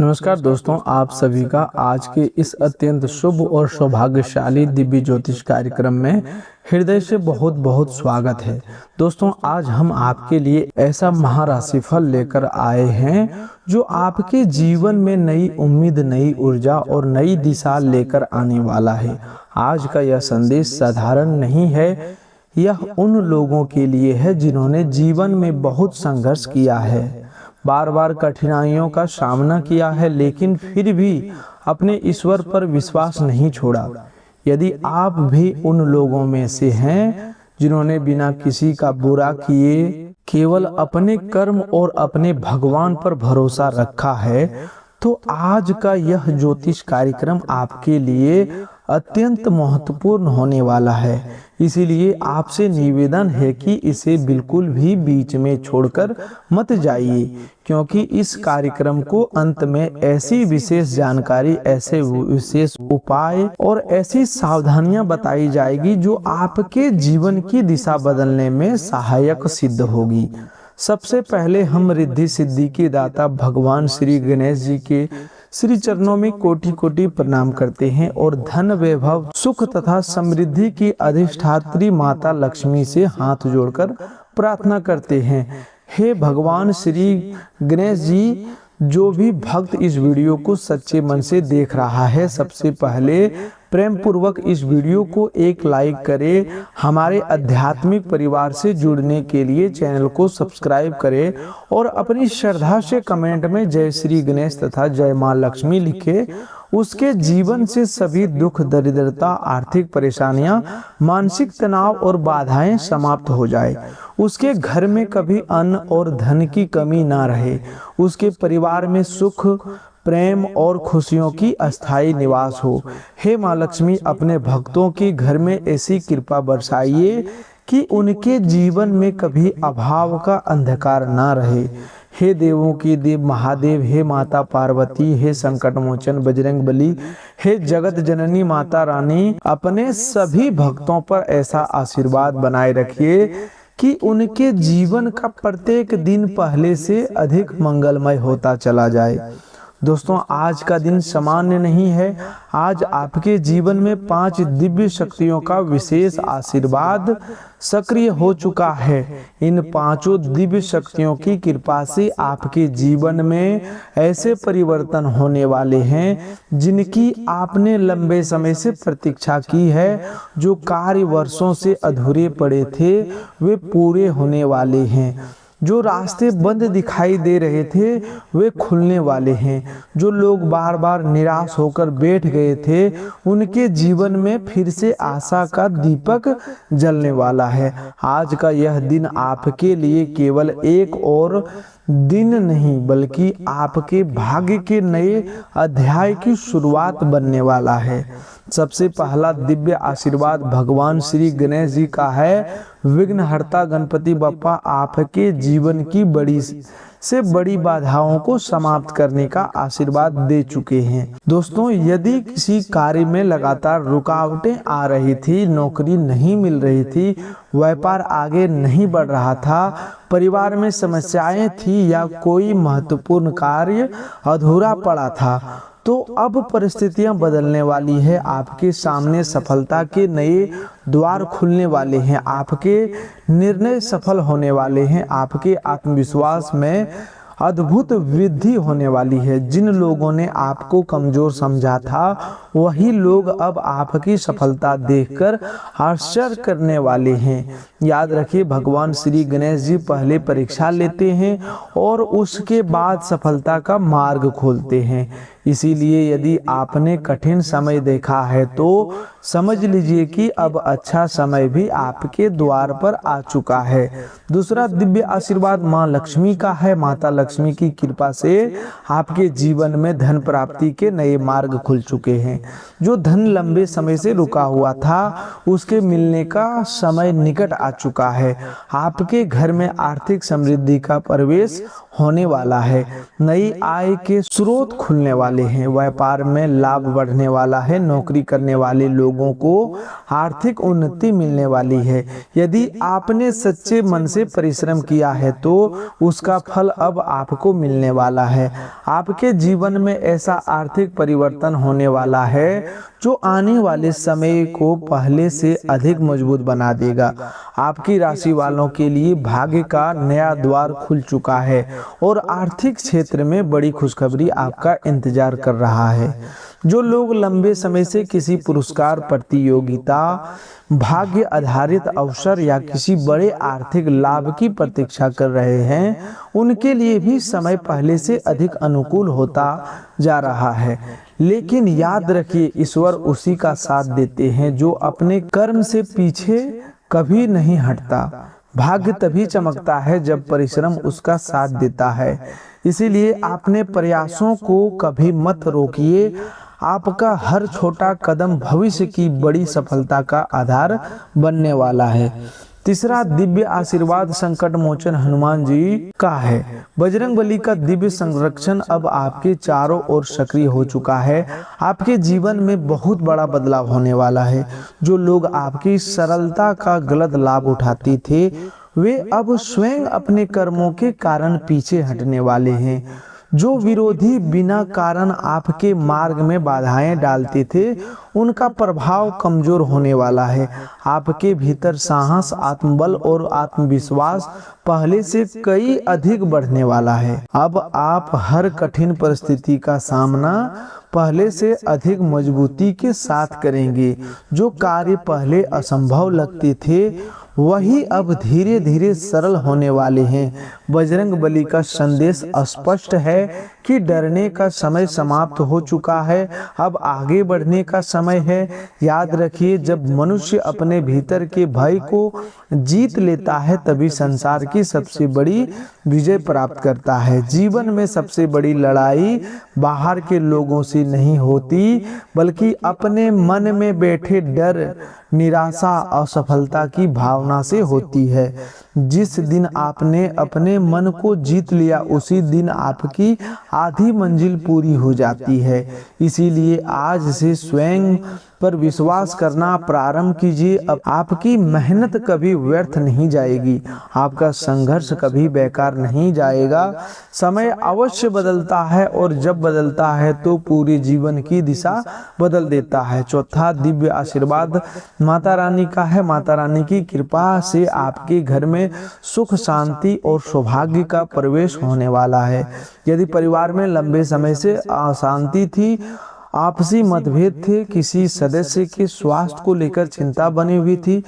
नमस्कार दोस्तों, आप सभी का आज के इस अत्यंत शुभ और सौभाग्यशाली दिव्य ज्योतिष कार्यक्रम में हृदय से बहुत बहुत स्वागत है। दोस्तों, आज हम आपके लिए ऐसा महाराशिफल लेकर आए हैं जो आपके जीवन में नई उम्मीद, नई ऊर्जा और नई दिशा लेकर आने वाला है। आज का यह संदेश साधारण नहीं है, यह उन लोगों के लिए है जिन्होंने जीवन में बहुत संघर्ष किया है, बार बार कठिनाइयों का सामना किया है, लेकिन फिर भी अपने ईश्वर पर विश्वास नहीं छोड़ा। यदि आप भी उन लोगों में से हैं जिन्होंने बिना किसी का बुरा किए केवल अपने कर्म और अपने भगवान पर भरोसा रखा है, तो आज का यह ज्योतिष कार्यक्रम आपके लिए अत्यंत महत्वपूर्ण होने वाला है। इसीलिए आपसे निवेदन है कि इसे बिल्कुल भी बीच में छोड़कर मत जाइए, क्योंकि इस कार्यक्रम को अंत में ऐसी विशेष जानकारी, ऐसे विशेष उपाय और ऐसी सावधानियां बताई जाएगी जो आपके जीवन की दिशा बदलने में सहायक सिद्ध होगी। सबसे पहले हम रिद्धि सिद्धि के दाता भगवान श्री गणेश जी के श्री चरणों में कोटि कोटि प्रणाम करते हैं और धन, वैभव, सुख तथा समृद्धि की अधिष्ठात्री माता लक्ष्मी से हाथ जोड़कर प्रार्थना करते हैं। हे भगवान श्री गणेश जी, जो भी भक्त इस वीडियो को सच्चे मन से देख रहा है, सबसे पहले प्रेम पूर्वक इस वीडियो को एक लाइक करें। हमारे आध्यात्मिक परिवार से जुड़ने के लिए चैनल को सब्सक्राइब करें और अपनी श्रद्धा से कमेंट में जय श्री गणेश तथा जय मां लक्ष्मी लिखे। उसके जीवन से सभी दुख, दरिद्रता, आर्थिक परेशानियां, मानसिक तनाव और बाधाएं समाप्त हो जाए। उसके घर में कभी अन्न और धन की कमी ना रहे। उसके परिवार में सुख, प्रेम और खुशियों की अस्थायी निवास हो। हे माँ लक्ष्मी, अपने भक्तों के घर में ऐसी कृपा बरसाइए कि उनके जीवन में कभी अभाव का अंधकार ना रहे। हे देवों की देव महादेव, हे माता पार्वती, हे संकट मोचन बजरंग बली, हे जगत जननी माता रानी, अपने सभी भक्तों पर ऐसा आशीर्वाद बनाए रखिए कि उनके जीवन का प्रत्येक दिन पहले से अधिक मंगलमय होता चला जाए। दोस्तों, आज का दिन सामान्य नहीं है। आज आपके जीवन में 5 दिव्य शक्तियों का विशेष आशीर्वाद सक्रिय हो चुका है। इन 5 दिव्य शक्तियों की कृपा से आपके जीवन में ऐसे परिवर्तन होने वाले हैं जिनकी आपने लंबे समय से प्रतीक्षा की है। जो कार्य वर्षों से अधूरे पड़े थे, वे पूरे होने वाले हैं। जो रास्ते बंद दिखाई दे रहे थे, वे खुलने वाले हैं। जो लोग बार बार निराश होकर बैठ गए थे, उनके जीवन में फिर से आशा का दीपक जलने वाला है। आज का यह दिन आपके लिए केवल एक और दिन नहीं, बल्कि आपके भाग्य के नए अध्याय की शुरुआत बनने वाला है। सबसे पहला दिव्य आशीर्वाद भगवान श्री गणेश जी का है। विघ्नहर्ता गणपति बप्पा आपके जीवन की बड़ी से बड़ी बाधाओं को समाप्त करने का आशीर्वाद दे चुके हैं। दोस्तों, यदि किसी कार्य में लगातार रुकावटें आ रही थी, नौकरी नहीं मिल रही थी, व्यापार आगे नहीं बढ़ रहा था, परिवार में समस्याएं थी या कोई महत्वपूर्ण कार्य अधूरा पड़ा था, तो अब परिस्थितियां बदलने वाली है। आपके सामने सफलता के नए द्वार खुलने वाले हैं। आपके निर्णय सफल होने वाले हैं। आपके आत्मविश्वास में अद्भुत वृद्धि होने वाली है। जिन लोगों ने आपको कमजोर समझा था, वही लोग अब आपकी सफलता देखकर आश्चर्य करने वाले हैं। याद रखिए, भगवान श्री गणेश जी पहले परीक्षा लेते हैं और उसके बाद सफलता का मार्ग खोलते हैं। इसीलिए यदि आपने कठिन समय देखा है, तो समझ लीजिए कि अब अच्छा समय भी आपके द्वार पर आ चुका है। दूसरा दिव्य आशीर्वाद माँ लक्ष्मी का है। माता लक्ष्मी की कृपा से आपके जीवन में धन प्राप्ति के नए मार्ग खुल चुके हैं। जो धन लंबे समय से रुका हुआ था, उसके मिलने का समय निकट आ चुका है। आपके घर में आर्थिक समृद्धि का प्रवेश होने वाला है। नई आय के स्रोत खुलने वाले हैं, व्यापार में लाभ बढ़ने वाला है, नौकरी करने वाले लोगों को आर्थिक उन्नति मिलने वाली है। यदि आपने सच्चे मन से परिश्रम किया है तो उसका फल अब आपको मिलने वाला है। आपके जीवन में ऐसा आर्थिक परिवर्तन होने वाला है जो आने वाले समय को पहले से अधिक मजबूत बना देगा। आपकी राशि वालों के लिए भाग्य का नया द्वार खुल चुका है और आर्थिक क्षेत्र में बड़ी खुशखबरी आपका इंतजार कर रहा है। जो लोग लंबे समय से किसी पुरस्कार, प्रतियोगिता, भाग्य आधारित अवसर या किसी बड़े आर्थिक लाभ की प्रतीक्षा कर रहे हैं, उनके लिए भी समय पहले से अधिक अनुकूल होता जा रहा है। लेकिन याद रखिए, ईश्वर उसी का साथ देते हैं जो अपने कर्म से पीछे कभी नहीं हटता। भाग्य तभी चमकता है जब परिश्रम उसका साथ देता है। इसीलिए अपने प्रयासों को कभी मत रोकिए। आपका हर छोटा कदम भविष्य की बड़ी सफलता का आधार बनने वाला है। तीसरा दिव्य आशीर्वाद संकट मोचन हनुमान जी का है। बजरंगबली का दिव्य संरक्षण अब आपके चारों ओर सक्रिय हो चुका है। आपके जीवन में बहुत बड़ा बदलाव होने वाला है। जो लोग आपकी सरलता का गलत लाभ उठाते थे, वे अब स्वयं अपने कर्मों के कारण पीछे हटने वाले हैं। जो विरोधी बिना कारण आपके मार्ग में बाधाएं डालते थे, उनका प्रभाव कमजोर होने वाला है। आपके भीतर साहस, आत्मबल और आत्मविश्वास पहले से कई अधिक बढ़ने वाला है। अब आप हर कठिन परिस्थिति का सामना पहले से अधिक मजबूती के साथ करेंगे। जो कार्य पहले असंभव लगते थे, वही अब धीरे धीरे सरल होने वाले हैं। बजरंगबली का संदेश स्पष्ट है कि डरने का समय समाप्त हो चुका है, अब आगे बढ़ने का समय है। याद रखिए, जब मनुष्य अपने भीतर के भय को जीत लेता है, तभी संसार की सबसे बड़ी विजय प्राप्त करता है। जीवन में सबसे बड़ी लड़ाई बाहर के लोगों से नहीं होती, बल्कि अपने मन में बैठे डर, निराशा, असफलता की भावना से होती है। जिस दिन आपने अपने मन को जीत लिया, उसी दिन आपकी आधी मंजिल पूरी हो जाती है। इसीलिए आज से स्वयं पर विश्वास करना प्रारंभ कीजिए। अब आपकी मेहनत कभी व्यर्थ नहीं जाएगी, आपका संघर्ष कभी बेकार नहीं जाएगा। समय अवश्य बदलता है और जब बदलता है तो पूरे जीवन की दिशा बदल देता है। चौथा दिव्य आशीर्वाद माता रानी का है। माता रानी की कृपा से आपके घर में सुख, शांति और सौभाग्य का प्रवेश होने वाला है। यदि परिवार में लंबे समय से अशांति थी, आपसी मतभेद थे, किसी सदस्य के स्वास्थ्य को लेकर चिंता बनी हुई थी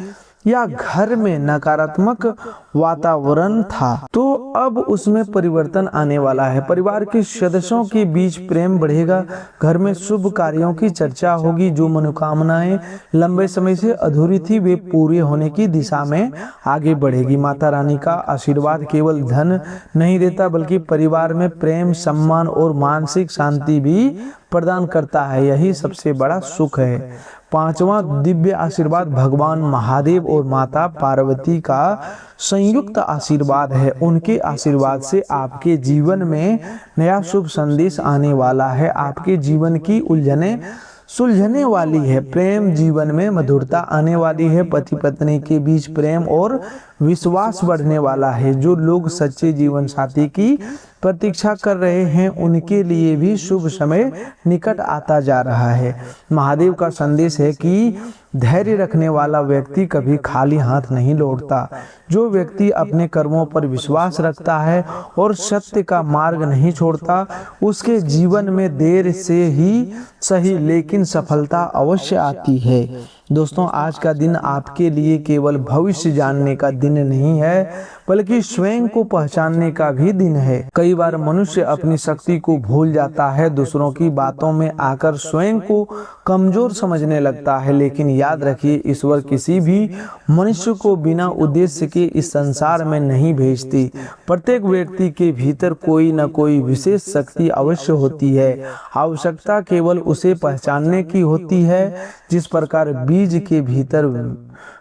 या घर में नकारात्मक वातावरण था, तो अब उसमें परिवर्तन आने वाला है। परिवार के सदस्यों के बीच प्रेम बढ़ेगा, घर में शुभ कार्यों की चर्चा होगी। जो मनोकामनाएं लंबे समय से अधूरी थी, वे पूरे होने की दिशा में आगे बढ़ेगी। माता रानी का आशीर्वाद केवल धन नहीं देता, बल्कि परिवार में प्रेम, सम्मान और मानसिक शांति भी प्रदान करता है। यही सबसे बड़ा सुख है। पांचवा दिव्य आशीर्वाद भगवान महादेव और माता पार्वती का संयुक्त आशीर्वाद है। उनके आशीर्वाद से आपके जीवन में नया शुभ संदेश आने वाला है। आपके जीवन की उलझने सुलझने वाली है, प्रेम जीवन में मधुरता आने वाली है, पति पत्नी के बीच प्रेम और विश्वास बढ़ने वाला है। जो लोग सच्चे जीवन साथी की प्रतीक्षा कर रहे हैं, उनके लिए भी शुभ समय निकट आता जा रहा है। महादेव का संदेश है कि धैर्य रखने वाला व्यक्ति कभी खाली हाथ नहीं लौटता। जो व्यक्ति अपने कर्मों पर विश्वास रखता है और सत्य का मार्ग नहीं छोड़ता, उसके जीवन में देर से ही सही लेकिन सफलता अवश्य आती है। दोस्तों, आज का दिन आपके लिए केवल भविष्य जानने का दिन नहीं है, बल्कि स्वयं को पहचानने का भी दिन है। कई बार मनुष्य अपनी शक्ति को भूल जाता है, दूसरों की बातों में आकर स्वयं को कमजोर समझने लगता है। लेकिन याद रखिए, ईश्वर किसी भी मनुष्य को बिना उद्देश्य के इस संसार में नहीं भेजती। प्रत्येक व्यक्ति के भीतर कोई न कोई विशेष शक्ति अवश्य होती है। आवश्यकता केवल उसे पहचानने की होती है। जिस प्रकार बीज के भीतर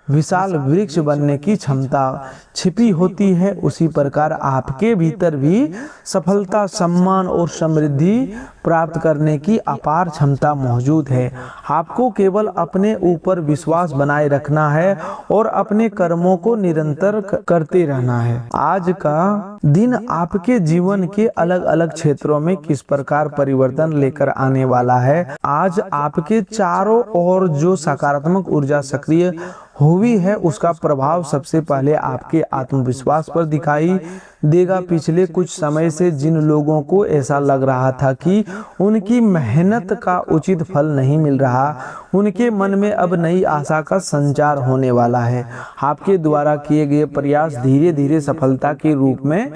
विशाल वृक्ष बनने की क्षमता छिपी होती है, उसी प्रकार आपके भीतर भी सफलता, सम्मान और समृद्धि प्राप्त करने की अपार क्षमता मौजूद है। आपको केवल अपने ऊपर विश्वास बनाए रखना है और अपने कर्मों को निरंतर करते रहना है। आज का दिन आपके जीवन के अलग अलग क्षेत्रों में किस प्रकार परिवर्तन लेकर आने वाला है। आज आपके चारों ओर जो सकारात्मक ऊर्जा सक्रिय हुई है, उसका प्रभाव सबसे पहले आपके आत्मविश्वास पर दिखाई देगा। पिछले कुछ समय से जिन लोगों को ऐसा लग रहा था कि उनकी मेहनत का उचित फल नहीं मिल रहा, उनके मन में अब नई आशा का संचार होने वाला है। आपके द्वारा किए गए प्रयास धीरे धीरे सफलता के रूप में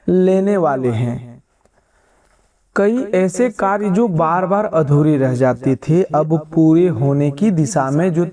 लेने वाले हैं। कई ऐसे कार्य जो बार बार अधूरे रह जाते थे, अब पूरे होने की दिशा में जो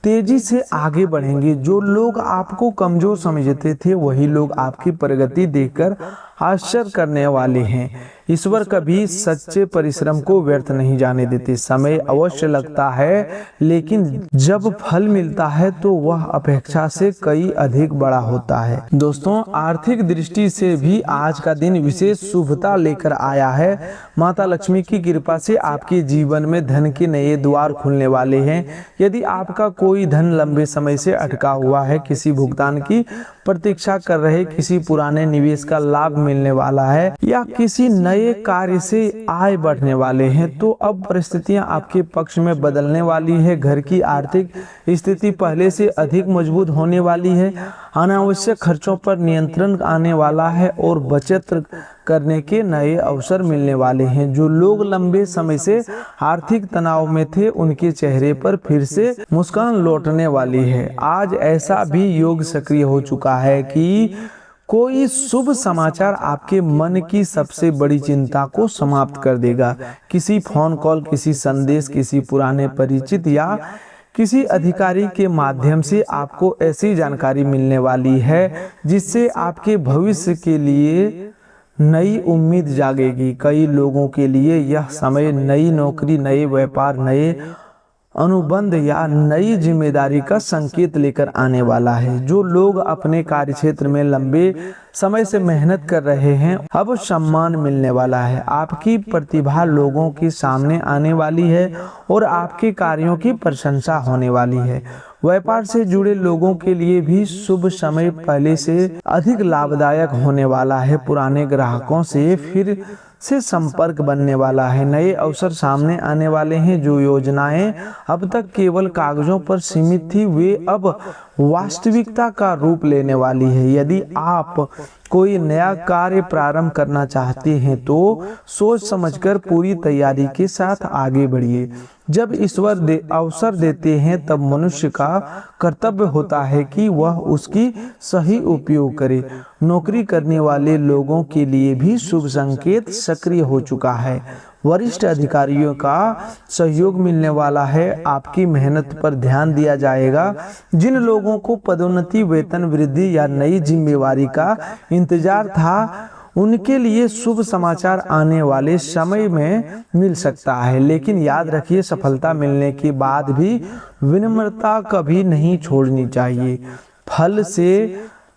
तेजी से आगे बढ़ेंगे। जो लोग आपको कमजोर समझते थे, वही लोग आपकी प्रगति देखकर आश्चर्य करने वाले हैं। ईश्वर कभी सच्चे परिश्रम को व्यर्थ नहीं जाने देते। समय अवश्य लगता है, लेकिन जब फल मिलता है तो वह अपेक्षा से कई अधिक बड़ा होता है। दोस्तों, आर्थिक दृष्टि से भी आज का दिन विशेष शुभता लेकर आया है। माता लक्ष्मी की कृपा से आपके जीवन में धन के नए द्वार खुलने वाले हैं। यदि आपका कोई धन लंबे समय से अटका हुआ है, किसी भुगतान की प्रतीक्षा कर रहे, किसी पुराने निवेश का लाभ मिलने वाला है या किसी नए कार्य से आय बढ़ने वाले हैं, तो अब परिस्थितियां आपके पक्ष में बदलने वाली है। घर की आर्थिक स्थिति पहले से अधिक मजबूत होने वाली है। अनावश्यक खर्चों पर नियंत्रण आने वाला है और बचत करने के नए अवसर मिलने वाले हैं। जो लोग लंबे समय से आर्थिक तनाव में थे, उनके चेहरे पर फिर से मुस्कान लौटने वाली है। आज ऐसा भी योग सक्रिय हो चुका है कि कोई शुभ समाचार आपके मन की सबसे बड़ी चिंता को समाप्त कर देगा। किसी फोन कॉल, किसी संदेश, किसी पुराने परिचित या किसी अधिकारी के माध्यम से आपको ऐसी जानकारी मिलने वाली है जिससे आपके भविष्य के लिए नई उम्मीद जागेगी। कई लोगों के लिए यह समय नई नौकरी, नए व्यापार, नए अनुबंध या नई जिम्मेदारी का संकेत लेकर आने वाला है। जो लोग अपने कार्यक्षेत्र में लंबे समय से मेहनत कर रहे हैं, अब सम्मान मिलने वाला है। आपकी प्रतिभा लोगों के सामने आने वाली है और आपके कार्यों की प्रशंसा होने वाली है। व्यापार से जुड़े लोगों के लिए भी शुभ समय पहले से अधिक लाभदायक होने वाला है। पुराने ग्राहकों से फिर से संपर्क बनने वाला है। नए अवसर सामने आने वाले हैं। जो योजनाएं अब तक केवल कागजों पर सीमित थी, वे अब वास्तविकता का रूप लेने वाली है। यदि आप कोई नया कार्य प्रारंभ करना चाहते हैं तो सोच समझकर पूरी तैयारी के साथ आगे बढ़िए। जब ईश्वर अवसर देते हैं, तब मनुष्य का कर्तव्य होता है कि वह उसकी सही उपयोग करे। नौकरी करने वाले लोगों के लिए भी शुभ संकेत सक्रिय हो चुका है। वरिष्ठ अधिकारियों का सहयोग मिलने वाला है। आपकी मेहनत पर ध्यान दिया जाएगा। जिन लोगों को पदोन्नति, वेतन वृद्धि या नई जिम्मेवारी का इंतजार था, उनके लिए शुभ समाचार आने वाले समय में मिल सकता है। लेकिन याद रखिए, सफलता मिलने के बाद भी विनम्रता कभी नहीं छोड़नी चाहिए। फल से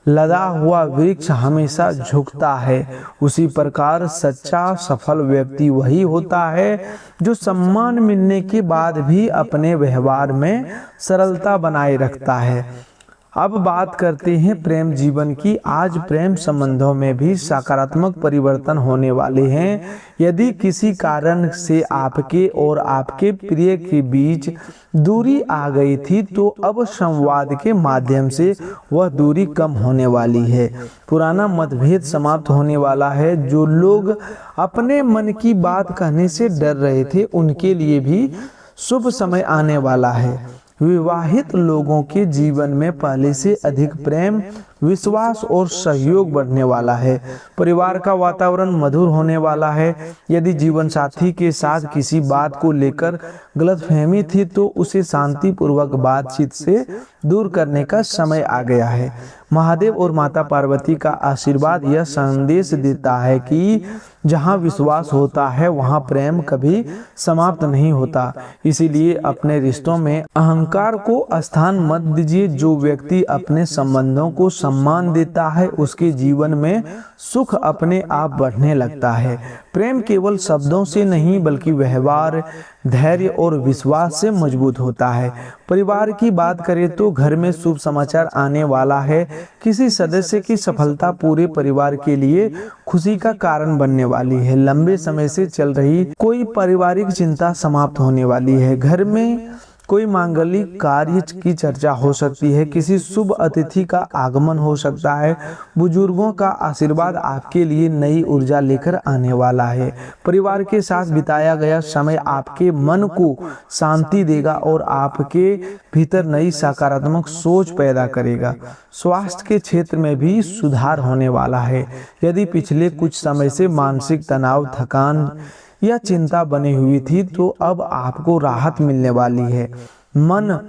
लदा हुआ वृक्ष हमेशा झुकता है। उसी प्रकार सच्चा सफल व्यक्ति वही होता है जो सम्मान मिलने के बाद भी अपने व्यवहार में सरलता बनाए रखता है। अब बात करते हैं प्रेम जीवन की। आज प्रेम संबंधों में भी सकारात्मक परिवर्तन होने वाले हैं। यदि किसी कारण से आपके और आपके प्रिय के बीच दूरी आ गई थी, तो अब संवाद के माध्यम से वह दूरी कम होने वाली है। पुराना मतभेद समाप्त होने वाला है। जो लोग अपने मन की बात कहने से डर रहे थे, उनके लिए भी शुभ समय आने वाला है। विवाहित लोगों के जीवन में पहले से अधिक प्रेम, विश्वास और सहयोग बढ़ने वाला है। परिवार का वातावरण मधुर होने वाला है। यदि जीवन साथी के साथ किसी बात को लेकर गलतफहमी थी तो उसे शांतिपूर्वक बातचीत से दूर करने का समय आ गया है। महादेव और माता पार्वती का आशीर्वाद यह संदेश देता है कि जहाँ विश्वास होता है वहाँ प्रेम कभी समाप्त नहीं होता। इसीलिए अपने रिश्तों में अहंकार को स्थान मत दीजिए। जो व्यक्ति अपने संबंधों को सम्मान देता है उसके जीवन में सुख अपने आप बढ़ने लगता है। प्रेम केवल शब्दों से नहीं बल्कि व्यवहार, धैर्य और विश्वास से मजबूत होता है। परिवार की बात करें तो घर में शुभ समाचार आने वाला है। किसी सदस्य की सफलता पूरे परिवार के लिए खुशी का कारण बनने वाली है। लंबे समय से चल रही कोई पारिवारिक चिंता समाप्त होने वाली है। घर में कोई मांगलिक कार्य की चर्चा हो सकती है। किसी शुभ अतिथि का आगमन हो सकता है। बुजुर्गों का आशीर्वाद आपके लिए नई ऊर्जा लेकर आने वाला है। परिवार के साथ बिताया गया समय आपके मन को शांति देगा और आपके भीतर नई सकारात्मक सोच पैदा करेगा। स्वास्थ्य के क्षेत्र में भी सुधार होने वाला है। यदि पिछले कुछ समय से मानसिक तनाव, थकान या चिंता बनी हुई थी तो अब आपको राहत मिलने वाली है। मन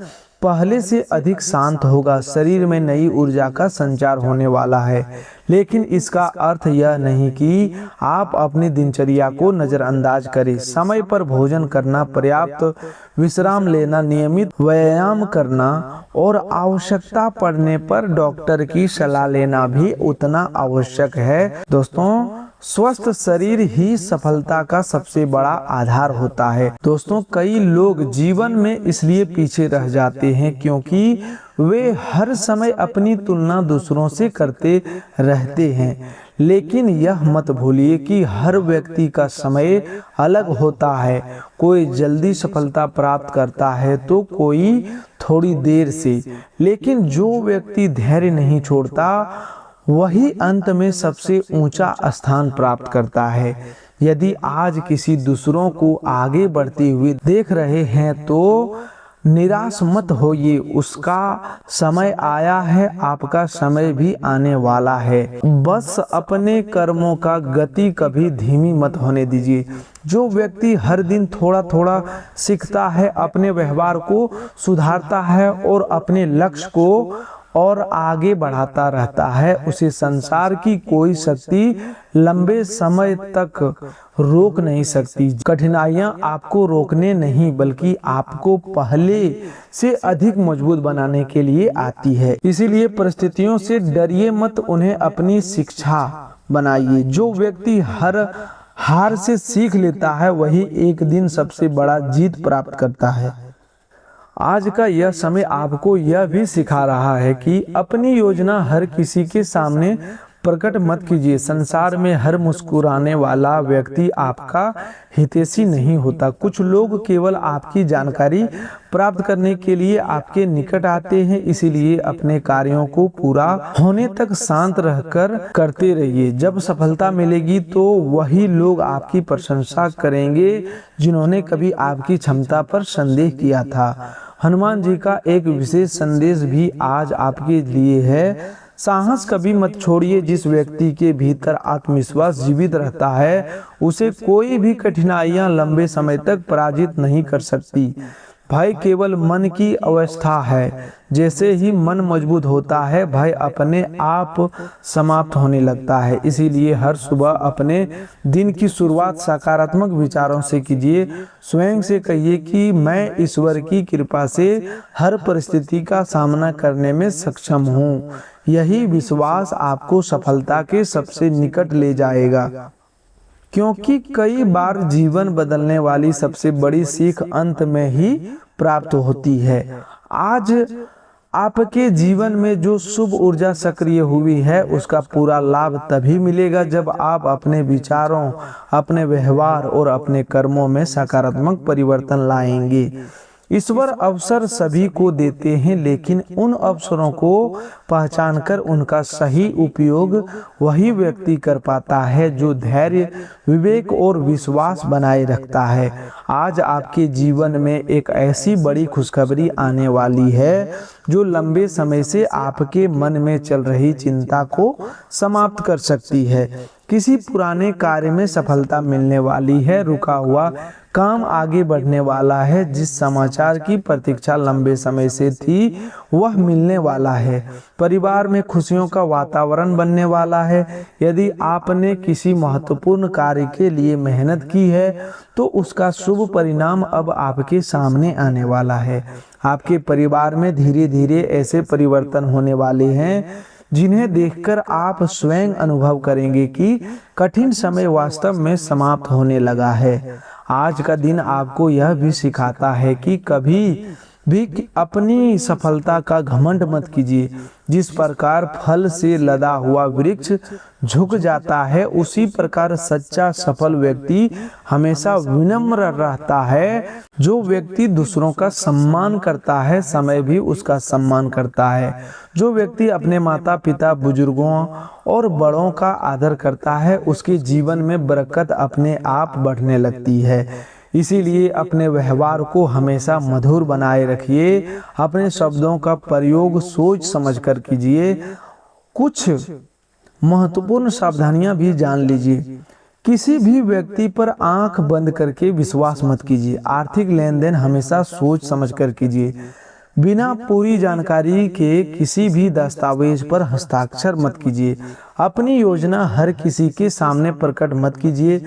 पहले से अधिक शांत होगा। शरीर में नई ऊर्जा का संचार होने वाला है। लेकिन इसका अर्थ यह नहीं कि आप अपनी दिनचर्या को नजरअंदाज करें। समय पर भोजन करना, पर्याप्त विश्राम लेना, नियमित व्यायाम करना और आवश्यकता पड़ने पर डॉक्टर की सलाह लेना भी उतना आवश्यक है। दोस्तों, स्वस्थ शरीर ही सफलता का सबसे बड़ा आधार होता है। दोस्तों, कई लोग जीवन में इसलिए पीछे रह जाते हैं क्योंकि वे हर समय अपनी तुलना दूसरों से करते रहते हैं। लेकिन यह मत भूलिए कि हर व्यक्ति का समय अलग होता है। कोई जल्दी सफलता प्राप्त करता है तो कोई थोड़ी देर से। लेकिन जो व्यक्ति धैर्य नहीं छोड़ता वही अंत में सबसे ऊंचा स्थान प्राप्त करता है। यदि आज किसी दूसरों को आगे बढ़ते हुए देख रहे हैं तो निराश मत होइए। उसका समय आया है, आपका समय भी आने वाला है। बस अपने कर्मों का गति कभी धीमी मत होने दीजिए। जो व्यक्ति हर दिन थोड़ा थोड़ा सीखता है, अपने व्यवहार को सुधारता है और अपने लक्ष्य को और आगे बढ़ाता रहता है, उसे संसार की कोई शक्ति लंबे समय तक रोक नहीं सकती। कठिनाइयां आपको रोकने नहीं बल्कि आपको पहले से अधिक मजबूत बनाने के लिए आती है। इसीलिए परिस्थितियों से डरिए मत, उन्हें अपनी शिक्षा बनाइए। जो व्यक्ति हर हार से सीख लेता है वही एक दिन सबसे बड़ा जीत प्राप्त करता है। आज का यह समय आपको यह भी सिखा रहा है कि अपनी योजना हर किसी के सामने प्रकट मत कीजिए। संसार में हर मुस्कुराने वाला व्यक्ति आपका हितैषी नहीं होता। कुछ लोग केवल आपकी जानकारी प्राप्त करने के लिए आपके निकट आते हैं। इसीलिए अपने कार्यों को पूरा होने तक शांत रहकर करते रहिए। जब सफलता मिलेगी तो वही लोग आपकी प्रशंसा करेंगे जिन्होंने कभी आपकी क्षमता पर संदेह किया था। हनुमान जी का एक विशेष संदेश भी आज आपके लिए है। साहस कभी मत छोड़िए। जिस व्यक्ति के भीतर आत्मविश्वास जीवित रहता है उसे कोई भी कठिनाइयां लंबे समय तक पराजित नहीं कर सकती। भय केवल मन की अवस्था है। जैसे ही मन मजबूत होता है भय अपने आप समाप्त होने लगता है। इसीलिए हर सुबह अपने दिन की शुरुआत सकारात्मक विचारों से कीजिए। स्वयं से कहिए कि मैं ईश्वर की कृपा से हर परिस्थिति का सामना करने में सक्षम हूँ। यही विश्वास आपको सफलता के सबसे निकट ले जाएगा, क्योंकि कई बार जीवन बदलने वाली सबसे बड़ी सीख अंत में ही प्राप्त होती है। आज आपके जीवन में जो शुभ ऊर्जा सक्रिय हुई है उसका पूरा लाभ तभी मिलेगा जब आप अपने विचारों, अपने व्यवहार और अपने कर्मों में सकारात्मक परिवर्तन लाएंगे। ईश्वर अवसर सभी को देते हैं, लेकिन उन अवसरों को पहचानकर उनका सही उपयोग वही व्यक्ति कर पाता है जो धैर्य, विवेक और विश्वास बनाए रखता है। आज आपके जीवन में एक ऐसी बड़ी खुशखबरी आने वाली है जो लंबे समय से आपके मन में चल रही चिंता को समाप्त कर सकती है। किसी पुराने कार्य में सफलता मिलने वाली है, रुका हुआ काम आगे बढ़ने वाला है, जिस समाचार की प्रतीक्षा लंबे समय से थी वह मिलने वाला है। परिवार में खुशियों का वातावरण बनने वाला है। यदि आपने किसी महत्वपूर्ण कार्य के लिए मेहनत की है तो उसका शुभ परिणाम अब आपके सामने आने वाला है। आपके परिवार में धीरे धीरे ऐसे परिवर्तन होने वाले हैं जिन्हें देखकर आप स्वयं अनुभव करेंगे कि कठिन समय वास्तव में समाप्त होने लगा है। आज का दिन आपको यह भी सिखाता है कि कभी भी अपनी सफलता का घमंड मत कीजिए। जिस प्रकार फल से लदा हुआ वृक्ष झुक जाता है, उसी प्रकार सच्चा सफल व्यक्ति हमेशा विनम्र रहता है। जो व्यक्ति दूसरों का सम्मान करता है, समय भी उसका सम्मान करता है। जो व्यक्ति अपने माता पिता, बुजुर्गों और बड़ों का आदर करता है, उसके जीवन में बरकत अपने आप बढ़ने लगती है। इसीलिए अपने व्यवहार को हमेशा मधुर बनाए रखिए। अपने शब्दों का प्रयोग सोच समझकर कीजिए। कुछ महत्वपूर्ण सावधानियां भी जान लीजिए। किसी भी व्यक्ति पर आंख बंद करके विश्वास मत कीजिए। आर्थिक लेन देन हमेशा सोच समझकर कीजिए। बिना पूरी जानकारी के किसी भी दस्तावेज पर हस्ताक्षर मत कीजिए। अपनी योजना हर किसी के सामने प्रकट मत कीजिए।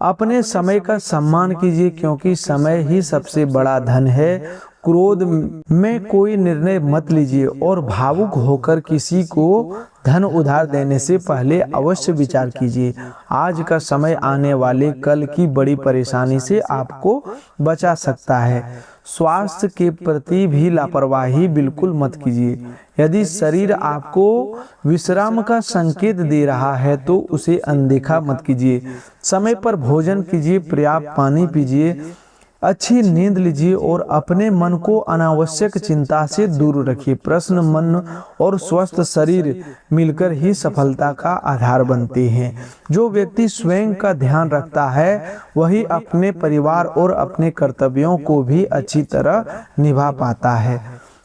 अपने समय का सम्मान कीजिए, क्योंकि समय ही सबसे बड़ा धन है। क्रोध में कोई निर्णय मत लीजिए और भावुक होकर किसी को धन उधार देने से पहले अवश्य विचार कीजिए। आज का समय आने वाले कल की बड़ी परेशानी से आपको बचा सकता है। स्वास्थ्य के प्रति भी लापरवाही बिल्कुल मत कीजिए। यदि शरीर आपको विश्राम का संकेत दे रहा है तो उसे अनदेखा मत कीजिए। समय पर भोजन कीजिए, पर्याप्त पानी पीजिए, अच्छी नींद लीजिए और अपने मन को अनावश्यक चिंता से दूर रखिए। प्रसन्न मन और स्वस्थ शरीर मिलकर ही सफलता का आधार बनते हैं। जो व्यक्ति स्वयं का ध्यान रखता है वही अपने परिवार और अपने कर्तव्यों को भी अच्छी तरह निभा पाता है।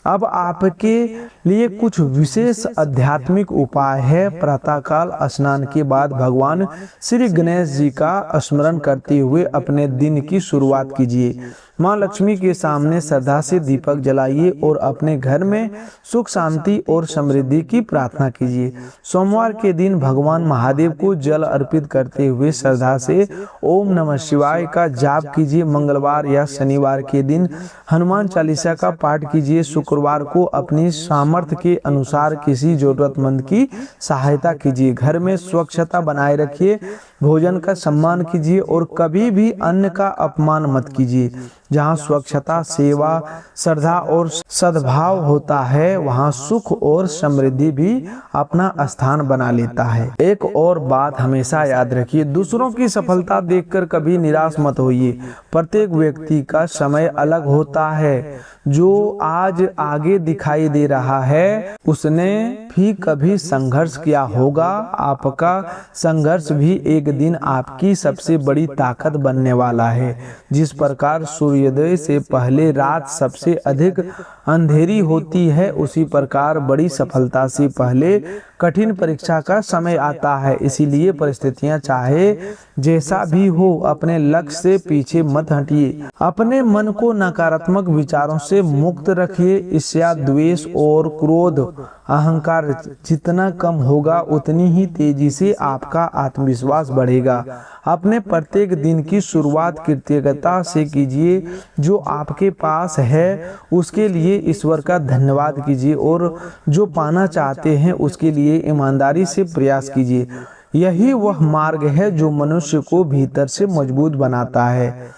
अब आपके लिए कुछ विशेष आध्यात्मिक उपाय है। प्रातःकाल स्नान के बाद भगवान श्री गणेश जी का स्मरण करते हुए अपने दिन की शुरुआत कीजिए। माँ लक्ष्मी के सामने श्रद्धा से दीपक जलाइए और अपने घर में सुख शांति और समृद्धि की प्रार्थना कीजिए। सोमवार के दिन भगवान महादेव को जल अर्पित करते हुए श्रद्धा से ओम नमः शिवाय का जाप कीजिए। मंगलवार या शनिवार के दिन हनुमान चालीसा का पाठ कीजिए। शुक्रवार को अपनी सामर्थ्य के अनुसार किसी जरूरतमंद की सहायता कीजिए। घर में स्वच्छता बनाए रखिए, भोजन का सम्मान कीजिए और कभी भी अन्न का अपमान मत कीजिए। जहाँ स्वच्छता, सेवा, श्रद्धा और सद्भाव होता है वहाँ सुख और समृद्धि भी अपना स्थान बना लेता है। एक और बात हमेशा याद रखिए, दूसरों की सफलता देखकर कभी निराश मत होइए। प्रत्येक व्यक्ति का समय अलग होता है। जो आज आगे दिखाई दे रहा है उसने भी कभी संघर्ष किया होगा। आपका संघर्ष भी एक दिन आपकी सबसे बड़ी ताकत बनने वाला है। जिस प्रकार सूर्योदय से पहले रात सबसे अधिक अंधेरी होती है, उसी प्रकार बड़ी सफलता से पहले कठिन परीक्षा का समय आता है। इसीलिए परिस्थितियां चाहे जैसा भी हो, अपने लक्ष्य से पीछे मत हटिए। अपने मन को नकारात्मक विचारों से मुक्त रखिए। ईर्ष्या, द्वेष और क्रोध, अहंकार जितना कम होगा उतनी ही तेजी से आपका आत्मविश्वास बढ़ेगा। अपने प्रत्येक दिन की शुरुआत कृतज्ञता से कीजिए। जो आपके पास है उसके लिए ईश्वर का धन्यवाद कीजिए और जो पाना चाहते हैं उसके लिए ईमानदारी से प्रयास कीजिए। यही वह मार्ग है जो मनुष्य को भीतर से मजबूत बनाता है।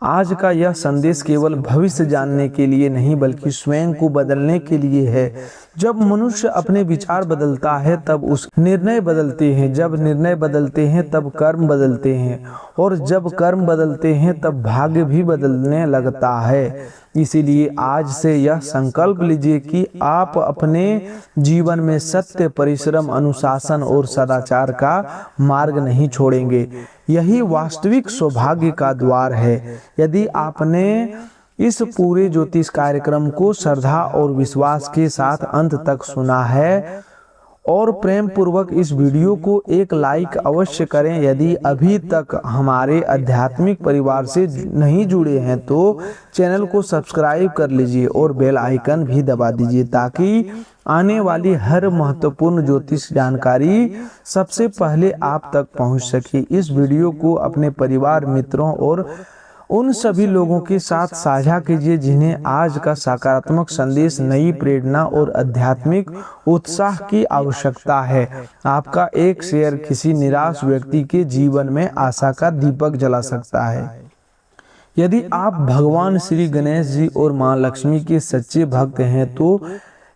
आज का यह संदेश केवल भविष्य जानने के लिए नहीं बल्कि स्वयं को बदलने के लिए है। जब मनुष्य अपने विचार बदलता है तब उस निर्णय बदलते हैं, जब निर्णय बदलते हैं तब कर्म बदलते हैं, और जब कर्म बदलते हैं तब भाग्य भी बदलने लगता है। इसीलिए आज से यह संकल्प लीजिए कि आप अपने जीवन में सत्य, परिश्रम, अनुशासन और सदाचार का मार्ग नहीं छोड़ेंगे। यही वास्तविक सौभाग्य का द्वार है। यदि आपने इस पूरे ज्योतिष कार्यक्रम को श्रद्धा और विश्वास के साथ अंत तक सुना है और प्रेम पूर्वक इस वीडियो को एक लाइक अवश्य करें। यदि अभी तक हमारे आध्यात्मिक परिवार से नहीं जुड़े हैं तो चैनल को सब्सक्राइब कर लीजिए और बेल आइकन भी दबा दीजिए ताकि आने वाली हर महत्वपूर्ण ज्योतिष जानकारी सबसे पहले आप तक पहुंच सके। इस वीडियो को अपने परिवार, मित्रों और उन सभी लोगों के साथ साझा कीजिए जिन्हें आज का सकारात्मक संदेश, नई प्रेरणा और आध्यात्मिक उत्साह की आवश्यकता है। आपका एक शेयर किसी निराश व्यक्ति के जीवन में आशा का दीपक जला सकता है। यदि आप भगवान श्री गणेश जी और मां लक्ष्मी के सच्चे भक्त हैं तो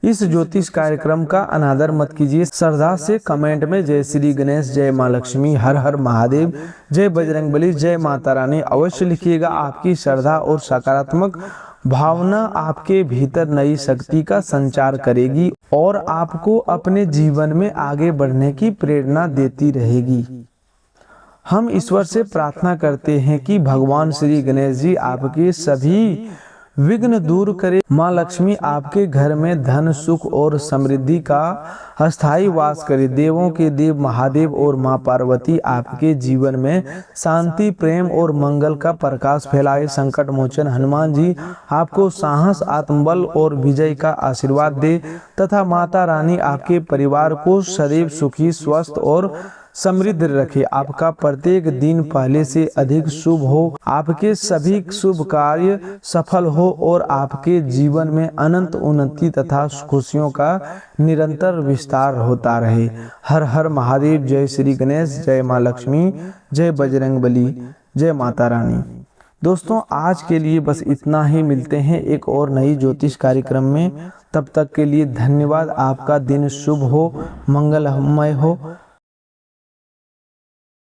इस ज्योतिष कार्यक्रम का अनादर मत कीजिए। श्रद्धा से कमेंट में जय श्री गणेश, जय मां लक्ष्मी, हर हर महादेव, जय बजरंगबली, जय माता रानी अवश्य लिखिएगा। आपकी श्रद्धा और सकारात्मक भावना आपके भीतर नई शक्ति का संचार करेगी और आपको अपने जीवन में आगे बढ़ने की प्रेरणा देती रहेगी। हम ईश्वर से प्रार्थना करते हैं कि भगवान श्री गणेश जी आपके सभी विघ्न दूर करे। माँ लक्ष्मी आपके घर में धन, सुख और समृद्धि का स्थायी वास करे। देवों के देव महादेव और माँ पार्वती आपके जीवन में शांति, प्रेम और मंगल का प्रकाश फैलाए। संकट मोचन हनुमान जी आपको साहस, आत्मबल और विजय का आशीर्वाद दे तथा माता रानी आपके परिवार को सदैव सुखी, स्वस्थ और समृद्ध रखे। आपका प्रत्येक दिन पहले से अधिक शुभ हो, आपके सभी शुभ कार्य सफल हो और आपके जीवन में अनंत उन्नति तथा खुशियों का निरंतर विस्तार होता रहे। हर हर महादेव, जय श्री गणेश, जय मां लक्ष्मी, जय बजरंगबली, जय माता रानी। दोस्तों, आज के लिए बस इतना ही। मिलते हैं एक और नई ज्योतिष कार्यक्रम में। तब तक के लिए धन्यवाद। आपका दिन शुभ हो, मंगलमय हो।